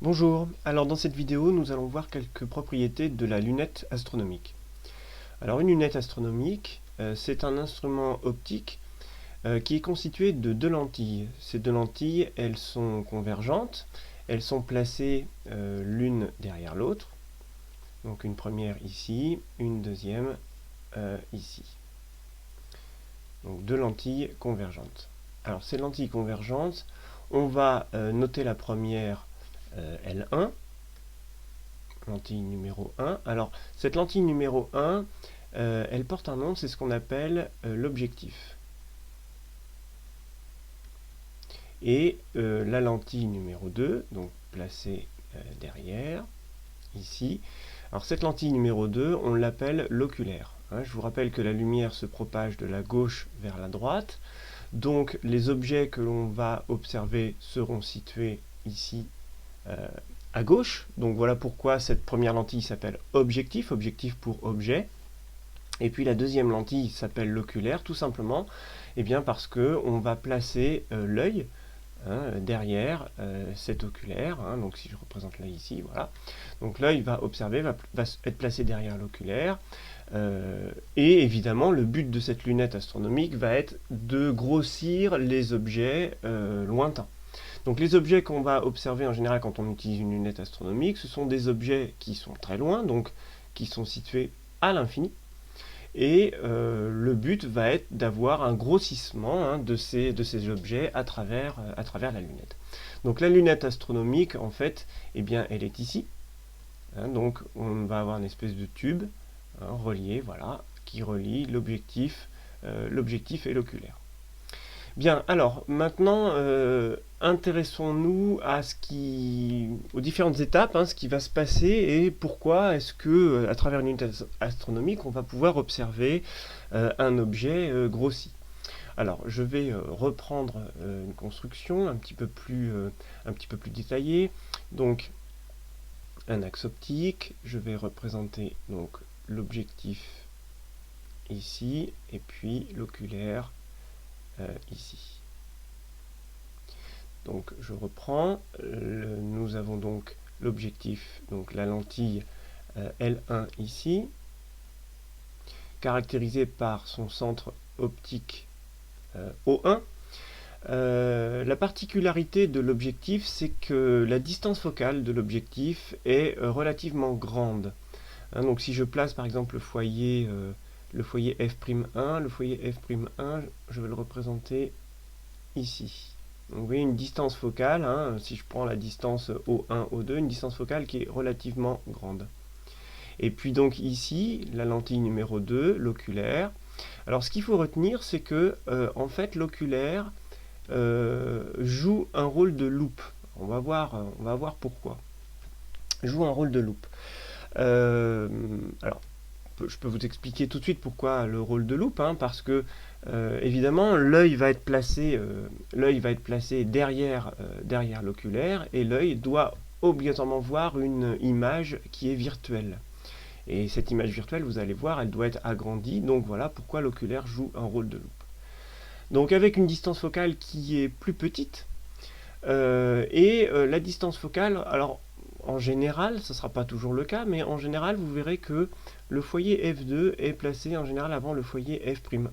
Bonjour, alors dans cette vidéo nous allons voir quelques propriétés de la lunette astronomique. Alors une lunette astronomique, c'est un instrument optique qui est constitué de deux lentilles. Ces deux lentilles, elles sont convergentes, elles sont placées l'une derrière l'autre. Donc une première ici, une deuxième ici. Donc deux lentilles convergentes. Alors ces lentilles convergentes, on va noter la première L1, lentille numéro 1. Alors, cette lentille numéro 1, elle porte un nom, c'est ce qu'on appelle l'objectif. Et la lentille numéro 2, donc placée derrière, ici. Alors, cette lentille numéro 2, on l'appelle l'oculaire. Je vous rappelle que la lumière se propage de la gauche vers la droite. Donc, les objets que l'on va observer seront situés ici à gauche. Donc voilà pourquoi cette première lentille s'appelle objectif, objectif pour objet. Et puis la deuxième lentille s'appelle l'oculaire, tout simplement parce qu'on va placer l'œil derrière cet oculaire. Donc si je représente l'œil ici, voilà. Donc l'œil va observer, va être placé derrière l'oculaire. Et évidemment, le but de cette lunette astronomique va être de grossir les objets lointains. Donc les objets qu'on va observer en général quand on utilise une lunette astronomique, ce sont des objets qui sont très loin, donc qui sont situés à l'infini. Et le but va être d'avoir un grossissement de ces objets à travers la lunette. Donc la lunette astronomique, en fait, elle est ici. Donc on va avoir une espèce de tube relié, voilà, qui relie l'objectif et l'oculaire. Bien, alors maintenant, intéressons-nous aux différentes étapes, ce qui va se passer et pourquoi est-ce que, à travers une unité astronomique, on va pouvoir observer un objet grossi. Alors, je vais reprendre une construction un petit peu plus détaillée. Donc, un axe optique, je vais représenter donc l'objectif ici et puis l'oculaire ici. Donc je reprends, nous avons donc l'objectif, donc la lentille L1 ici, caractérisée par son centre optique O1. La particularité de l'objectif, c'est que la distance focale de l'objectif est relativement grande. Donc si je place par exemple le foyer F'1, le foyer F'1, je vais le représenter ici. Donc vous voyez une distance focale, si je prends la distance O1, O2, une distance focale qui est relativement grande. Et puis donc ici, la lentille numéro 2, l'oculaire. Alors ce qu'il faut retenir, c'est que en fait l'oculaire joue un rôle de loupe. On va voir pourquoi. Joue un rôle de loupe. Alors, je peux vous expliquer tout de suite pourquoi le rôle de loupe, parce que évidemment l'œil va être placé derrière l'oculaire et l'œil doit obligatoirement voir une image qui est virtuelle. Et cette image virtuelle, vous allez voir, elle doit être agrandie, donc voilà pourquoi l'oculaire joue un rôle de loupe. Donc avec une distance focale qui est plus petite, la distance focale, alors en général, ce ne sera pas toujours le cas, mais en général, vous verrez que le foyer F2 est placé en général avant le foyer F'1.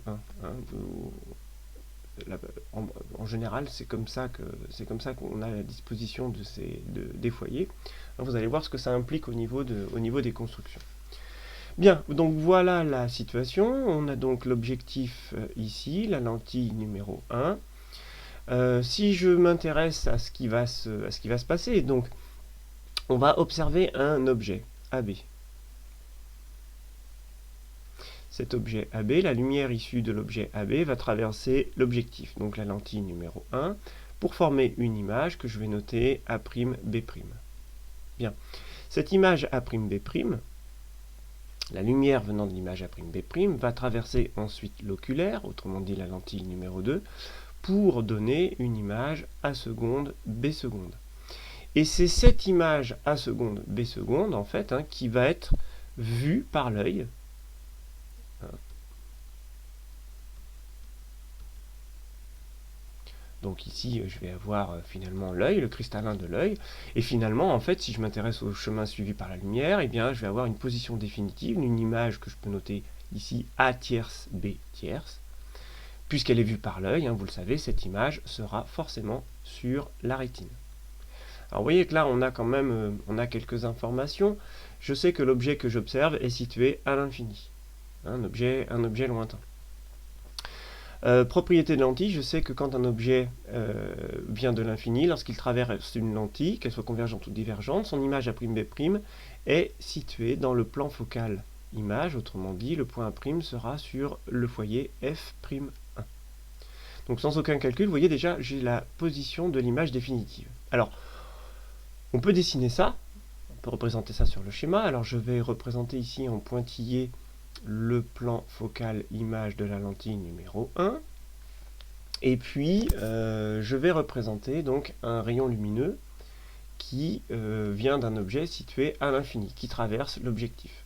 En général, c'est comme ça qu'on a la disposition des foyers. Vous allez voir ce que ça implique au niveau des constructions. Bien, donc voilà la situation. On a donc l'objectif ici, la lentille numéro 1. Si je m'intéresse à ce qui va se passer, donc on va observer un objet AB. Cet objet AB, la lumière issue de l'objet AB va traverser l'objectif, donc la lentille numéro 1, pour former une image que je vais noter A'B'. Bien, cette image A'B', la lumière venant de l'image A'B', va traverser ensuite l'oculaire, autrement dit la lentille numéro 2, pour donner une image A seconde, B seconde. Et c'est cette image A seconde, B seconde, en fait, qui va être vue par l'œil. Donc ici, je vais avoir finalement l'œil, le cristallin de l'œil. Et finalement, en fait, si je m'intéresse au chemin suivi par la lumière, eh bien, je vais avoir une position définitive, une image que je peux noter ici A tierce, B tierce. Puisqu'elle est vue par l'œil, vous le savez, cette image sera forcément sur la rétine. Alors vous voyez que là, on a quand même quelques informations. Je sais que l'objet que j'observe est situé à l'infini, un objet lointain. Propriété de lentille, je sais que quand un objet vient de l'infini, lorsqu'il traverse une lentille, qu'elle soit convergente ou divergente, son image A'B' est située dans le plan focal image, autrement dit, le point A' sera sur le foyer F'1. Donc sans aucun calcul, vous voyez déjà, j'ai la position de l'image définitive. Alors, on peut dessiner ça, on peut représenter ça sur le schéma. Alors je vais représenter ici en pointillé le plan focal image de la lentille numéro 1. Et puis, je vais représenter donc un rayon lumineux qui vient d'un objet situé à l'infini, qui traverse l'objectif.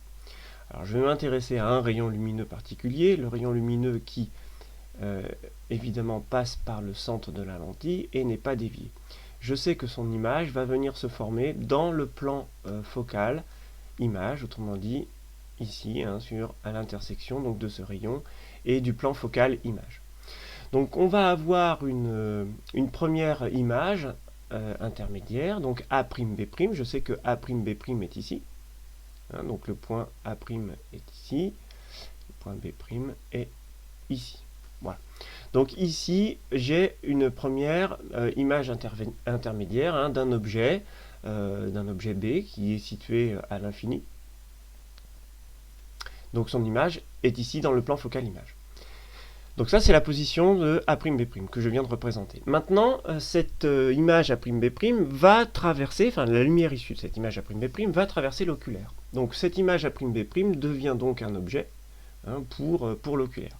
Alors je vais m'intéresser à un rayon lumineux particulier, le rayon lumineux qui évidemment passe par le centre de la lentille et n'est pas dévié. Je sais que son image va venir se former dans le plan focal image, autrement dit ici, à l'intersection donc de ce rayon et du plan focal image. Donc on va avoir une première image intermédiaire, donc A'B', je sais que A'B' est ici, donc le point A' est ici, le point B' est ici. Voilà. Donc ici, j'ai une première image intermédiaire d'un objet B qui est situé à l'infini. Donc son image est ici dans le plan focal image. Donc ça, c'est la position de A'B' que je viens de représenter. Maintenant, cette image A'B' va traverser, enfin la lumière issue de cette image A'B' va traverser l'oculaire. Donc cette image A'B' devient donc un objet pour l'oculaire.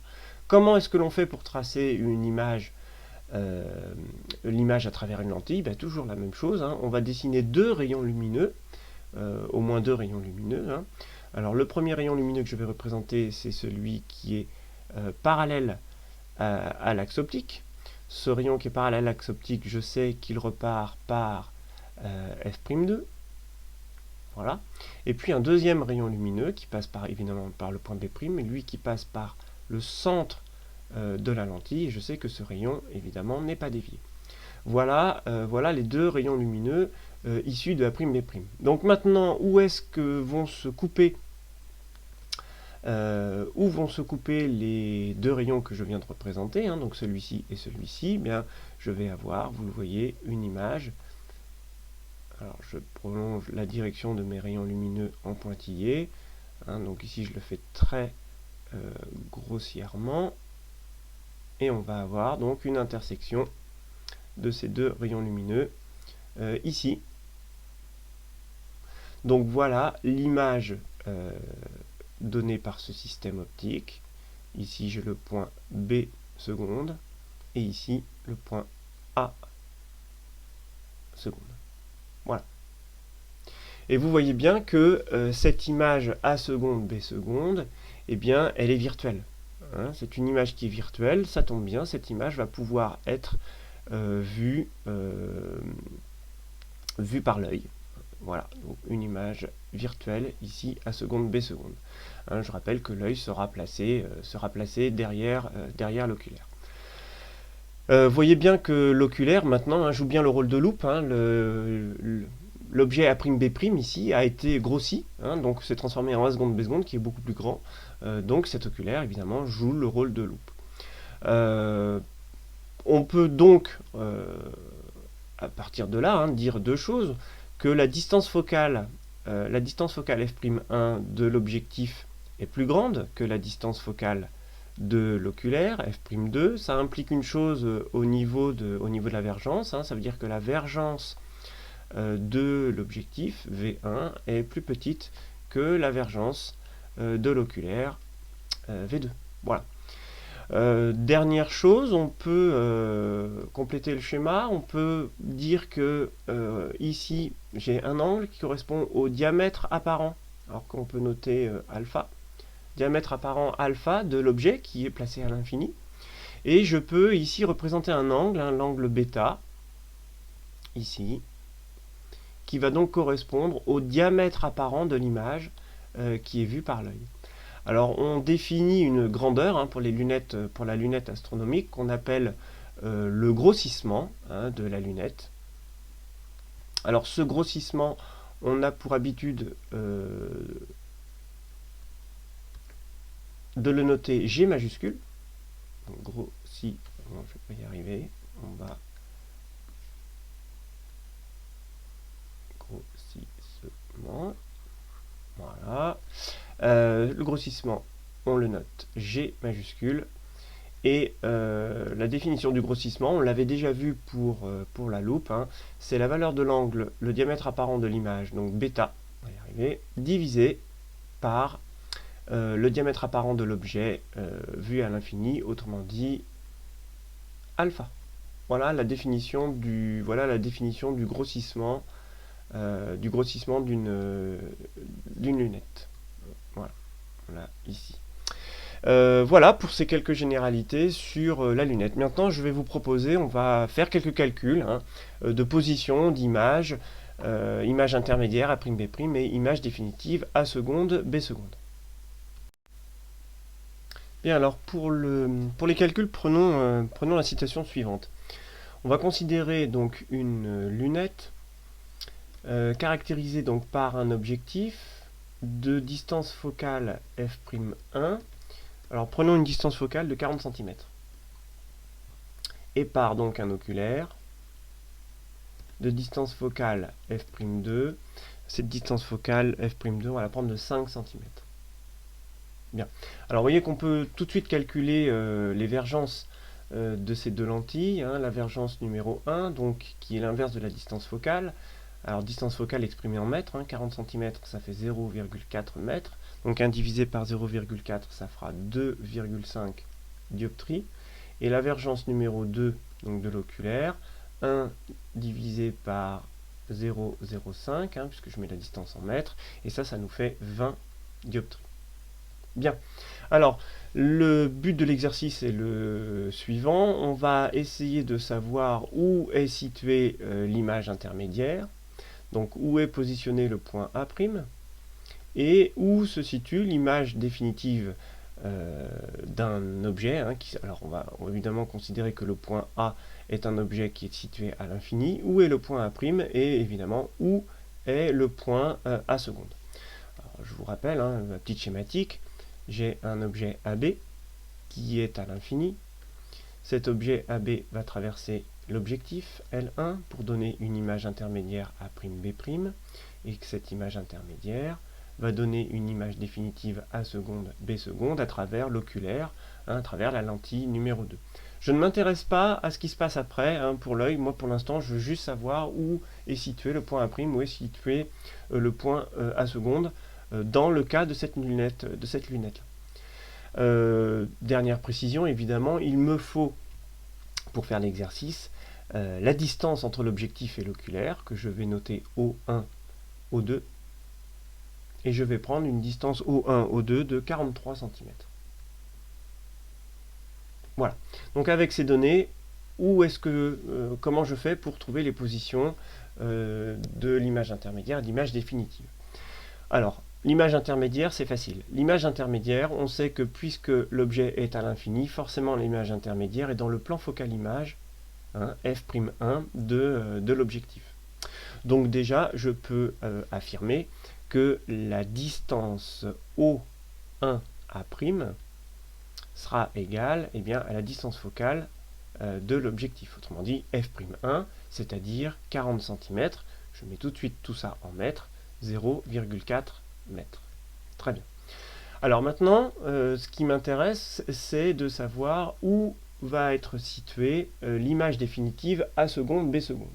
Comment est-ce que l'on fait pour tracer une image, l'image à travers une lentille? Toujours la même chose, on va dessiner deux rayons lumineux, au moins deux rayons lumineux. Alors le premier rayon lumineux que je vais représenter, c'est celui qui est parallèle à l'axe optique. Ce rayon qui est parallèle à l'axe optique, je sais qu'il repart par F'2. Voilà. Et puis un deuxième rayon lumineux qui passe évidemment par le point B', et lui qui passe par le centre de la lentille, et je sais que ce rayon, évidemment, n'est pas dévié. Voilà, voilà les deux rayons lumineux issus de A'B'. Donc maintenant, où est-ce que vont se couper les deux rayons que je viens de représenter, donc celui-ci et celui-ci? Bien, je vais avoir, vous le voyez, une image. Alors, je prolonge la direction de mes rayons lumineux en pointillé. Donc ici, je le fais très grossièrement. Et on va avoir donc une intersection de ces deux rayons lumineux ici. Donc voilà l'image donnée par ce système optique. Ici j'ai le point B seconde et ici le point A seconde. Voilà. Et vous voyez bien que cette image A seconde, B seconde, eh bien elle est virtuelle. C'est une image qui est virtuelle, ça tombe bien, cette image va pouvoir être vue par l'œil. Voilà, donc une image virtuelle ici A seconde, B seconde. Je rappelle que l'œil sera placé derrière l'oculaire. Vous voyez bien que l'oculaire maintenant joue bien le rôle de loupe. L'objet A'B' ici a été grossi, donc s'est transformé en A seconde, B seconde qui est beaucoup plus grand. Donc cet oculaire évidemment joue le rôle de loupe. On peut donc à partir de là dire deux choses, que la distance focale F'1 de l'objectif est plus grande que la distance focale de l'oculaire F'2. Ça implique une chose au niveau de la vergence, ça veut dire que la vergence de l'objectif V1 est plus petite que la vergence de l'oculaire V2. Voilà. Dernière chose, on peut compléter le schéma, on peut dire que ici j'ai un angle qui correspond au diamètre apparent, alors qu'on peut noter alpha, diamètre apparent alpha de l'objet qui est placé à l'infini. Et je peux ici représenter un angle, l'angle bêta, ici, qui va donc correspondre au diamètre apparent de l'image qui est vue par l'œil. Alors on définit une grandeur pour la lunette astronomique qu'on appelle le grossissement de la lunette. Alors ce grossissement, on a pour habitude de le noter G majuscule. Donc grossi, je ne vais pas y arriver, on va grossissement. Voilà. Le grossissement, on le note G majuscule. Et la définition du grossissement, on l'avait déjà vu pour la loupe, c'est la valeur de l'angle, le diamètre apparent de l'image, donc bêta, on va y arriver, divisé par le diamètre apparent de l'objet vu à l'infini, autrement dit alpha. Voilà la définition du grossissement d'une lunette. Voilà, ici. Voilà pour ces quelques généralités sur la lunette. Maintenant, je vais vous proposer, on va faire quelques calculs de position, d'image, image intermédiaire, A', B', et image définitive, A seconde, B seconde. Bien, alors pour les calculs, prenons la citation suivante. On va considérer donc une lunette caractérisée donc par un objectif de distance focale f'1. Alors prenons une distance focale de 40 cm. Et par donc un oculaire de distance focale f'2. Cette distance focale f'2, on va la prendre de 5 cm. Bien. Alors vous voyez qu'on peut tout de suite calculer les vergences de ces deux lentilles. La vergence numéro 1, donc, qui est l'inverse de la distance focale. Alors distance focale exprimée en mètres, 40 cm ça fait 0,4 mètres. Donc 1 divisé par 0,4 ça fera 2,5 dioptries. Et la vergence numéro 2 donc de l'oculaire, 1 divisé par 0,05, puisque je mets la distance en mètres, et ça nous fait 20 dioptries. Bien, alors le but de l'exercice est le suivant. On va essayer de savoir où est située l'image intermédiaire, donc où est positionné le point A', et où se situe l'image définitive d'un objet. Alors on va évidemment considérer que le point A est un objet qui est situé à l'infini. Où est le point A', et évidemment où est le point A seconde. Alors, je vous rappelle, ma petite schématique, j'ai un objet AB qui est à l'infini. Cet objet AB va traverser l'objectif L1 pour donner une image intermédiaire A'B', et que cette image intermédiaire va donner une image définitive A seconde, B seconde à travers l'oculaire, à travers la lentille numéro 2. Je ne m'intéresse pas à ce qui se passe après pour l'œil. Moi pour l'instant je veux juste savoir où est situé le point A', où est situé le point A seconde dans le cas de cette lunette. Dernière précision, évidemment, il me faut, pour faire l'exercice, la distance entre l'objectif et l'oculaire, que je vais noter O1, O2, et je vais prendre une distance O1, O2 de 43 cm. Voilà. Donc avec ces données, comment je fais pour trouver les positions de l'image intermédiaire et de l'image définitive? Alors, l'image intermédiaire, c'est facile. L'image intermédiaire, on sait que puisque l'objet est à l'infini, forcément l'image intermédiaire est dans le plan focal image, f'1 de l'objectif. Donc déjà, je peux affirmer que la distance O1A' sera égale à la distance focale de l'objectif. Autrement dit, f'1, c'est-à-dire 40 cm. Je mets tout de suite tout ça en mètres. 0,4 mètres. Très bien. Alors maintenant, ce qui m'intéresse, c'est de savoir où va être située l'image définitive A seconde, B seconde.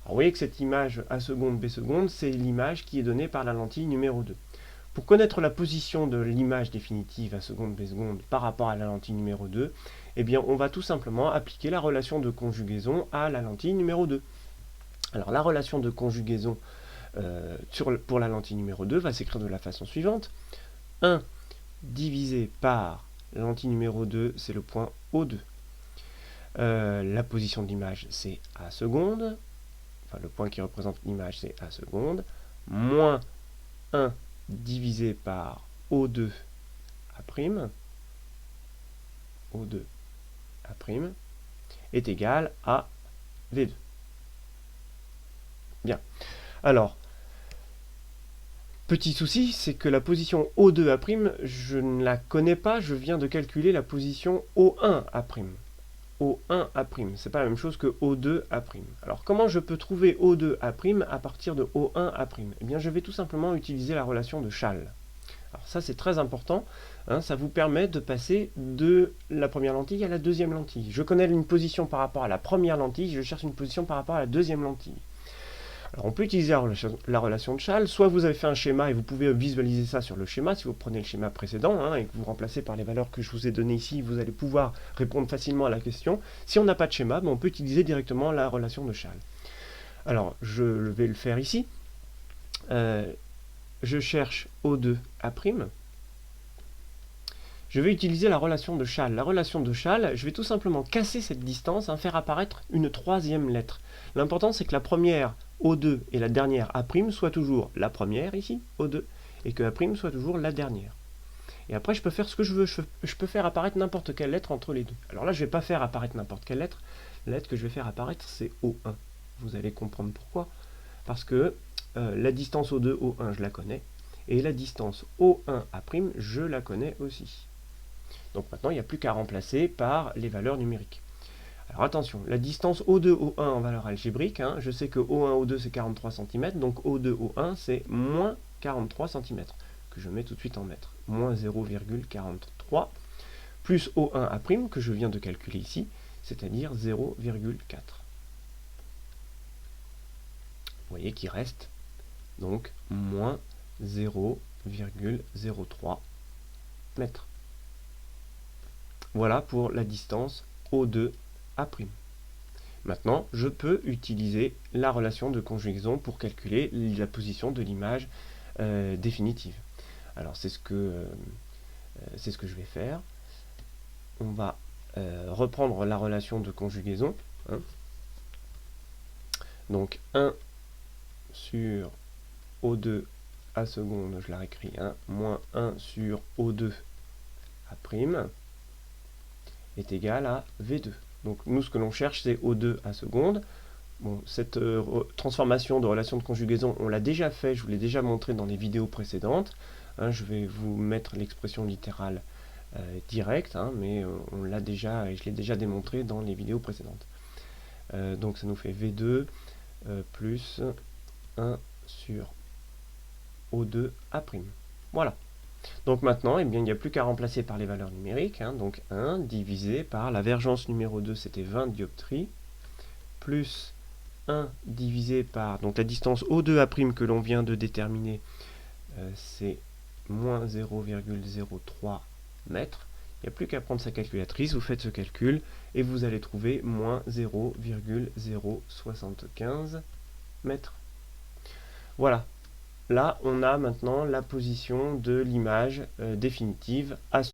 Alors vous voyez que cette image A seconde, B seconde, c'est l'image qui est donnée par la lentille numéro 2. Pour connaître la position de l'image définitive A seconde, B seconde par rapport à la lentille numéro 2, eh bien on va tout simplement appliquer la relation de conjugaison à la lentille numéro 2. Alors la relation de conjugaison pour la lentille numéro 2 va s'écrire de la façon suivante. 1 divisé par la lentille numéro 2, c'est le point O2. La position de l'image, c'est A secondes. Enfin, le point qui représente l'image, c'est A secondes. Moins 1 divisé par O2 A', O2 A' est égal à V2. Bien. Alors, petit souci, c'est que la position O2', je ne la connais pas, je viens de calculer la position O1'. O1', c'est pas la même chose que O2'. Alors, comment je peux trouver O2', à partir de O1'? Eh bien, je vais tout simplement utiliser la relation de Schall. Alors ça, c'est très important, hein, ça vous permet de passer de la première lentille à la deuxième lentille. Je connais une position par rapport à la première lentille, je cherche une position par rapport à la deuxième lentille. Alors on peut utiliser la relation de Schall, soit vous avez fait un schéma et vous pouvez visualiser ça sur le schéma, si vous prenez le schéma précédent, hein, et que vous remplacez par les valeurs que je vous ai données ici, vous allez pouvoir répondre facilement à la question. Si on n'a pas de schéma, on peut utiliser directement la relation de Schall. Alors je vais le faire ici. Je cherche O2'. Je vais utiliser la relation de Schall. La relation de Schall, je vais tout simplement casser cette distance, faire apparaître une troisième lettre. L'important, c'est que la première O2 et la dernière A' soient toujours la première ici, O2, et que A' soit toujours la dernière. Et après, je peux faire ce que je veux. Je peux faire apparaître n'importe quelle lettre entre les deux. Alors là, je ne vais pas faire apparaître n'importe quelle lettre. La lettre que je vais faire apparaître, c'est O1. Vous allez comprendre pourquoi. Parce que la distance O2, O1, je la connais. Et la distance O1', je la connais aussi. Donc maintenant, il n'y a plus qu'à remplacer par les valeurs numériques. Alors attention, la distance O2, O1 en valeur algébrique, hein, je sais que O1, O2 c'est 43 cm, donc O2, O1 c'est moins 43 cm, que je mets tout de suite en mètres. Moins 0,43, plus O1', que je viens de calculer ici, c'est-à-dire 0,4. Vous voyez qu'il reste donc moins 0,03 mètres. Voilà pour la distance O2'. Maintenant, je peux utiliser la relation de conjugaison pour calculer la position de l'image définitive. Alors c'est ce que je vais faire. On va reprendre la relation de conjugaison. Hein. Donc 1 sur O2 A seconde, je la réécris, moins 1 sur O2 A' est égal à V2. Donc nous, ce que l'on cherche, c'est O2 A seconde. Bon, cette transformation de relation de conjugaison, on l'a déjà fait, je vous l'ai déjà montré dans les vidéos précédentes. Je vais vous mettre l'expression littérale directe, mais on l'a déjà, et je l'ai déjà démontré dans les vidéos précédentes. Donc ça nous fait V2 plus 1 sur O2 A'. Voilà. Donc maintenant, eh bien, il n'y a plus qu'à remplacer par les valeurs numériques. Donc 1 divisé par la vergence numéro 2, c'était 20 dioptries, plus 1 divisé par donc la distance O2', que l'on vient de déterminer, c'est moins 0,03 mètres. Il n'y a plus qu'à prendre sa calculatrice, vous faites ce calcul, et vous allez trouver moins 0,075 mètres. Voilà. Là, on a maintenant la position de l'image définitive à